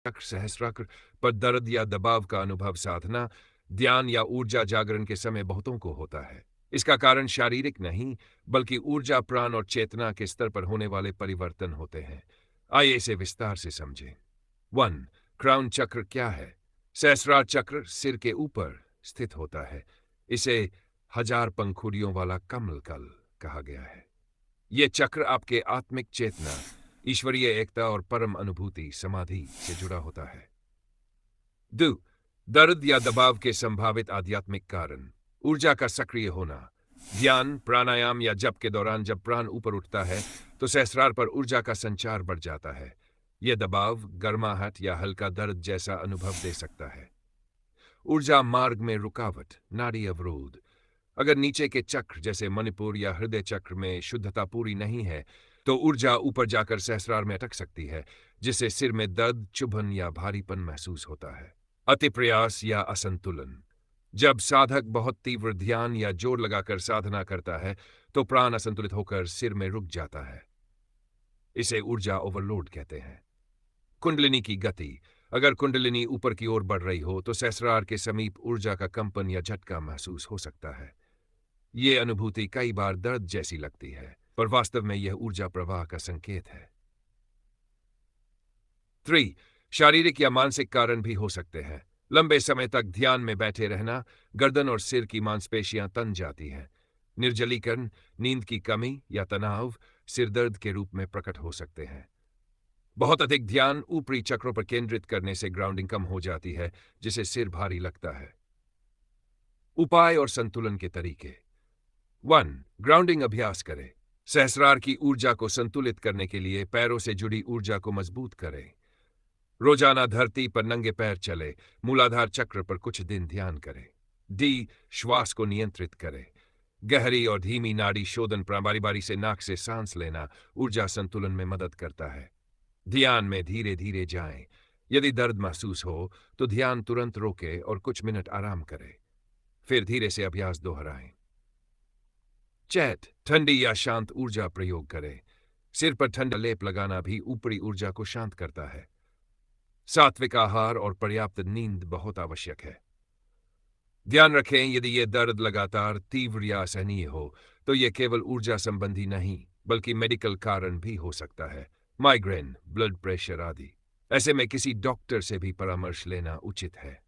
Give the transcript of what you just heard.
चक्र सहस्राक्र पर दर्द या दबाव का अनुभव साधना, ध्यान या ऊर्जा जागरण के समय बहुतों को होता है। इसका कारण शारीरिक नहीं, बल्कि ऊर्जा, प्राण और चेतना के स्तर पर होने वाले परिवर्तन होते हैं। आइए इसे विस्तार से समझें। 1. क्राउन चक्र क्या है? सहस्रार चक्र सिर के ऊपर स्थित होता है। इसे हजार पंखुड़ियों वाला कमल कल कहा गया है। ये चक्र आपके आत्मिक चेतना, ईश्वरीय एकता और परम अनुभूति समाधि से जुड़ा होता है। 2. दर्द या दबाव के संभावित आध्यात्मिक कारण, ऊर्जा का सक्रिय होना, ध्यान, प्राणायाम या जप के दौरान जब प्राण ऊपर उठता है तो सहस्रार पर ऊर्जा का संचार बढ़ जाता है। यह दबाव, गर्माहट या हल्का दर्द जैसा अनुभव दे सकता है। ऊर्जा मार्ग में रुकावट, नाड़ी अवरोध, अगर नीचे के चक्र जैसे मणिपुर या हृदय चक्र में शुद्धता पूरी नहीं है तो ऊर्जा ऊपर जाकर सहस्रार में अटक सकती है, जिससे सिर में दर्द, चुभन या भारीपन महसूस होता है। अति प्रयास या असंतुलन, जब साधक बहुत तीव्र ध्यान या जोर लगाकर साधना करता है तो प्राण असंतुलित होकर सिर में रुक जाता है। इसे ऊर्जा ओवरलोड कहते हैं। कुंडलिनी की गति, अगर कुंडलिनी ऊपर की ओर बढ़ रही हो तो सहस्रार के समीप ऊर्जा का कंपन या झटका महसूस हो सकता है। ये अनुभूति कई बार दर्द जैसी लगती है, पर वास्तव में यह ऊर्जा प्रवाह का संकेत है। 3. शारीरिक या मानसिक कारण भी हो सकते हैं। लंबे समय तक ध्यान में बैठे रहना, गर्दन और सिर की मांसपेशियां तन जाती हैं। निर्जलीकरण, नींद की कमी या तनाव सिरदर्द के रूप में प्रकट हो सकते हैं। बहुत अधिक ध्यान ऊपरी चक्रों पर केंद्रित करने से ग्राउंडिंग कम हो जाती है, जिससे सिर भारी लगता है। उपाय और संतुलन के तरीके। 1. ग्राउंडिंग अभ्यास करें। सहस्रार की ऊर्जा को संतुलित करने के लिए पैरों से जुड़ी ऊर्जा को मजबूत करें। रोजाना धरती पर नंगे पैर चले, मूलाधार चक्र पर कुछ दिन ध्यान करें। डी. श्वास को नियंत्रित करें। गहरी और धीमी नाड़ी शोधन, बारी बारी से नाक से सांस लेना ऊर्जा संतुलन में मदद करता है। ध्यान में धीरे धीरे जाएं। यदि दर्द महसूस हो तो ध्यान तुरंत रोके और कुछ मिनट आराम करें। फिर धीरे से अभ्यास दोहराएं। चैट, ठंडी या शांत ऊर्जा प्रयोग करें। सिर पर ठंडा लेप लगाना भी ऊपरी ऊर्जा को शांत करता है। सात्विक आहार और पर्याप्त नींद बहुत आवश्यक है। ध्यान रखें, यदि यह दर्द लगातार, तीव्र या असहनीय हो तो यह केवल ऊर्जा संबंधी नहीं, बल्कि मेडिकल कारण भी हो सकता है, माइग्रेन, ब्लड प्रेशर आदि। ऐसे में किसी डॉक्टर से भी परामर्श लेना उचित है।